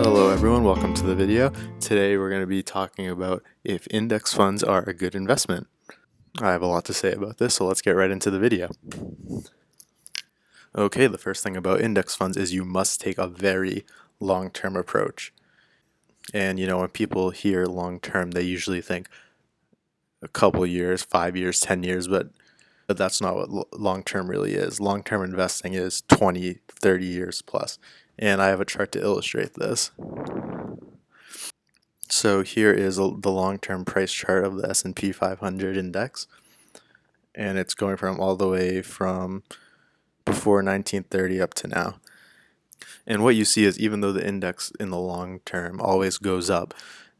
Hello everyone, welcome to the video. Today we're going to be talking about if index funds are a good investment. I have a lot to say about this, so let's get right into the video. Okay, the first thing about index funds is you must take a very long-term approach. And when people hear long-term, they usually think a couple years, 5 years, 10 years, but that's not what long-term really is. Long-term investing is 20, 30 years plus. And I have a chart to illustrate this. So here is the long-term price chart of the S&P 500 index, and it's going from all the way from before 1930 up to now. And what you see is even though the index in the long term always goes up,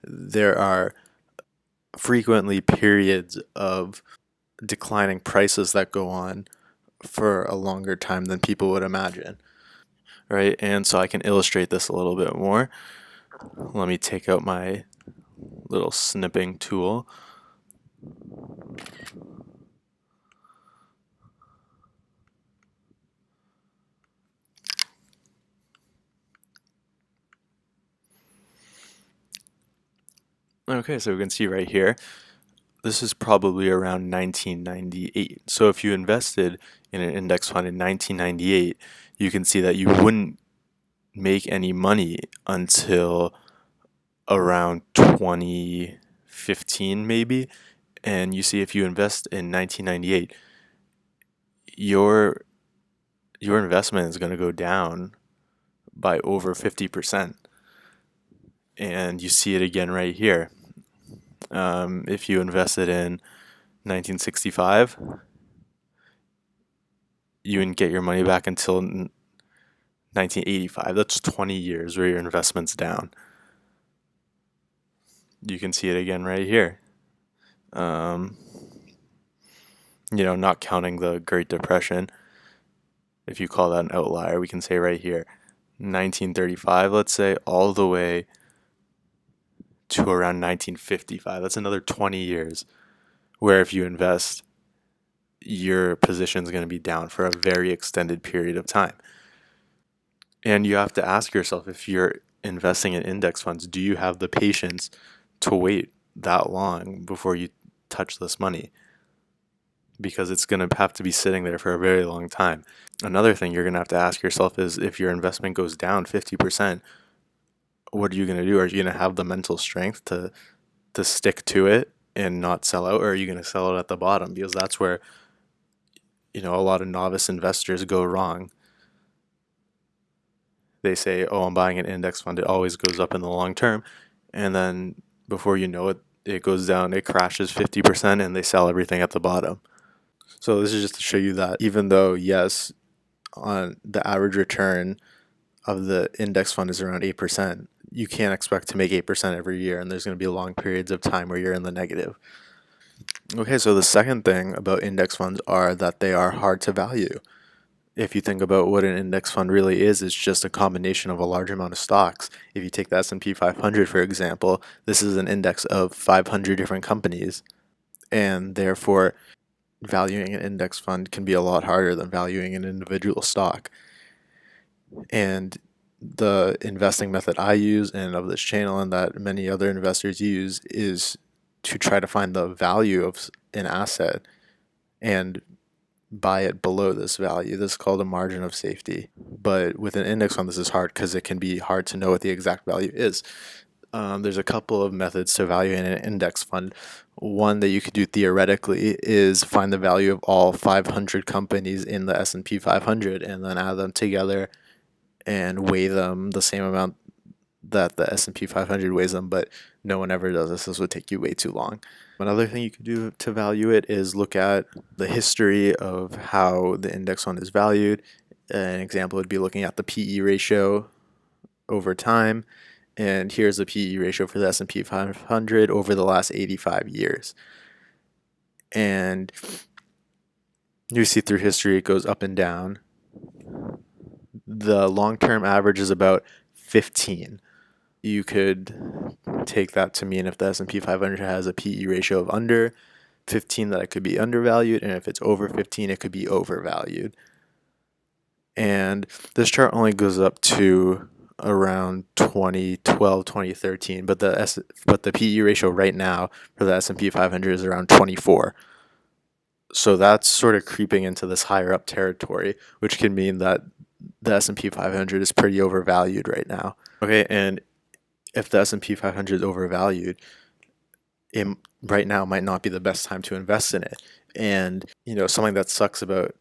there are frequently periods of declining prices that go on for a longer time than people would imagine, right? And so I can illustrate this a little bit more. Let me take out my little snipping tool. Okay, so we can see right here, this is probably around 1998. So if you invested in an index fund in 1998, you can see that you wouldn't make any money until around 2015 maybe. And you see if you invest in 1998, your investment is going to go down by over 50%. And you see it again right here. If you invested in 1965, you wouldn't get your money back until 1985. That's 20 years where your investment's down. You can see it again right here. Not counting the Great Depression. If you call that an outlier, we can say right here, 1935, let's say, all the way to around 1955. That's another 20 years where if you invest, your position is going to be down for a very extended period of time. And you have to ask yourself, if you're investing in index funds, do you have the patience to wait that long before you touch this money? Because it's going to have to be sitting there for a very long time. Another thing you're going to have to ask yourself is, if your investment goes down 50%, what are you going to do? Are you going to have the mental strength to stick to it and not sell out, or are you going to sell it at the bottom? Because that's where a lot of novice investors go wrong. They say, oh, I'm buying an index fund, it always goes up in the long term, and then before you know it, it goes down, it crashes 50%, and they sell everything at the bottom. So this is just to show you that even though, yes, on the average return of the index fund is around 8%, you can't expect to make 8% every year, and there's going to be long periods of time where you're in the negative. Okay, so the second thing about index funds are that they are hard to value. If you think about what an index fund really is, it's just a combination of a large amount of stocks. If you take the S&P 500, for example, this is an index of 500 different companies, and therefore valuing an index fund can be a lot harder than valuing an individual stock. And the investing method I use, and of this channel, and that many other investors use, is to try to find the value of an asset and buy it below this value. This is called a margin of safety. But with an index fund, this is hard because it can be hard to know what the exact value is. There's a couple of methods to value in an index fund. One that you could do theoretically is find the value of all 500 companies in the S&P 500 and then add them together and weigh them the same amount that the S&P 500 weighs them, but no one ever does this. This would take you way too long. Another thing you could do to value it is look at the history of how the index fund is valued. An example would be looking at the PE ratio over time, and here's the PE ratio for the S&P 500 over the last 85 years. And you see through history it goes up and down. The long-term average is about 15. You could take that to mean if the S&P 500 has a PE ratio of under 15, that it could be undervalued, and if it's over 15, it could be overvalued. And this chart only goes up to around 2012, 2013, but the PE ratio right now for the S&P 500 is around 24. So that's sort of creeping into this higher up territory, which can mean that the S&P 500 is pretty overvalued right now. Okay, and if the S&P 500 is overvalued, it right now might not be the best time to invest in it. And, something that sucks about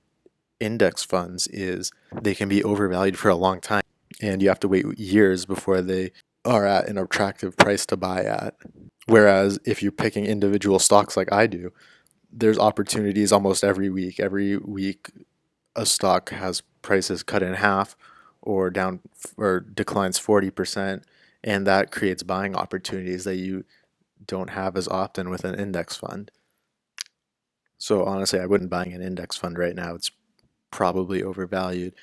index funds is they can be overvalued for a long time, and you have to wait years before they are at an attractive price to buy at. Whereas if you're picking individual stocks like I do, there's opportunities almost every week. Every week, a stock has prices cut in half or down or declines 40%, and that creates buying opportunities that you don't have as often with an index fund. So honestly, I wouldn't buy an index fund right now. It's probably overvalued.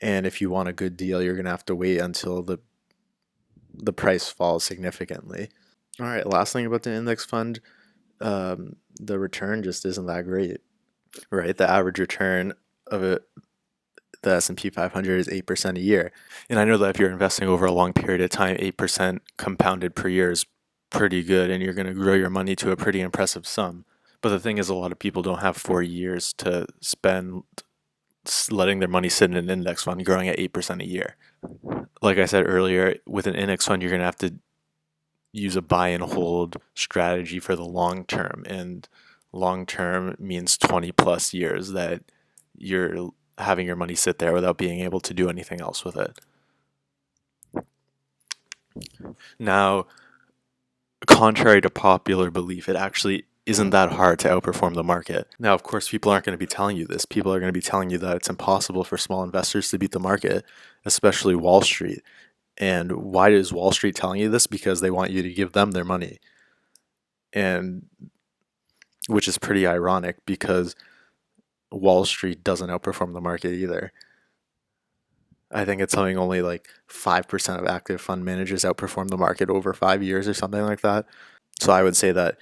And if you want a good deal, you're going to have to wait until the price falls significantly. All right, last thing about the index fund, the return just isn't that great, right? The average return of the S&P 500 is 8% a year. And I know that if you're investing over a long period of time, 8% compounded per year is pretty good, and you're going to grow your money to a pretty impressive sum. But the thing is, a lot of people don't have 4 years to spend letting their money sit in an index fund growing at 8% a year. Like I said earlier, with an index fund, you're going to have to use a buy and hold strategy for the long term. And long term means 20 plus years that you're having your money sit there without being able to do anything else with it. Now, contrary to popular belief, it actually isn't that hard to outperform the market. Now, of course, people aren't going to be telling you this. People are going to be telling you that it's impossible for small investors to beat the market, especially Wall Street. And why is Wall Street telling you this? Because they want you to give them their money. And which is pretty ironic because Wall Street doesn't outperform the market either. I think it's something only like 5% of active fund managers outperform the market over 5 years or something like that. So I would say that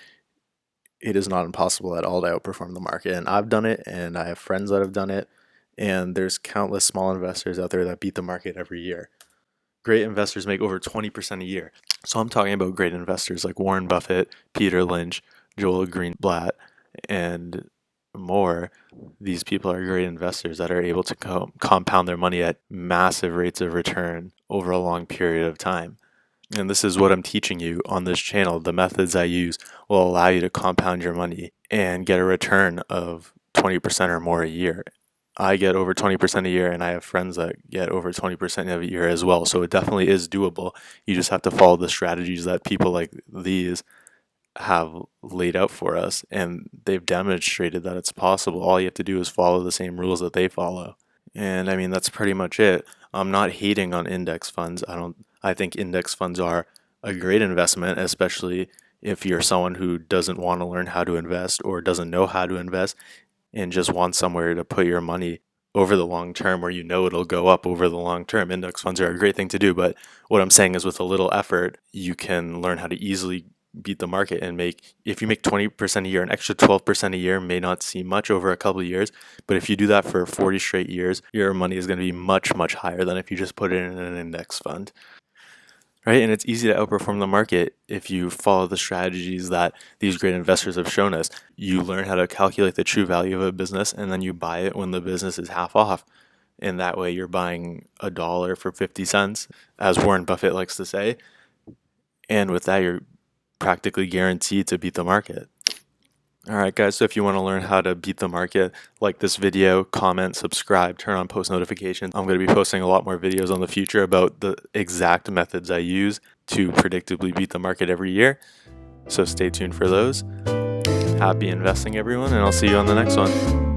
it is not impossible at all to outperform the market. And I've done it, and I have friends that have done it, and there's countless small investors out there that beat the market every year. Great investors make over 20% a year. So I'm talking about great investors like Warren Buffett, Peter Lynch, Joel Greenblatt, and more. These people are great investors that are able to compound their money at massive rates of return over a long period of time. And this is what I'm teaching you on this channel. The methods I use will allow you to compound your money and get a return of 20% or more a year. I get over 20% a year, and I have friends that get over 20% a year as well. So it definitely is doable. You just have to follow the strategies that people like these have laid out for us, and they've demonstrated that it's possible. All you have to do is follow the same rules that they follow. And I mean, that's pretty much it. I'm not hating on index funds. I think index funds are a great investment, especially if you're someone who doesn't want to learn how to invest or doesn't know how to invest and just want somewhere to put your money over the long term where you know it'll go up over the long term. Index funds are a great thing to do, but what I'm saying is with a little effort, you can learn how to easily beat the market and if you make 20% a year, an extra 12% a year may not seem much over a couple of years, but if you do that for 40 straight years, your money is going to be much, much higher than if you just put it in an index fund. Right? And it's easy to outperform the market if you follow the strategies that these great investors have shown us. You learn how to calculate the true value of a business, and then you buy it when the business is half off. And that way you're buying $1 for 50 cents, as Warren Buffett likes to say. And with that, you're practically guaranteed to beat the market. All right, guys, so if you want to learn how to beat the market, like this video, comment, subscribe, turn on post notifications. I'm going to be posting a lot more videos on the future about the exact methods I use to predictably beat the market every year. So stay tuned for those. Happy investing, everyone, and I'll see you on the next one.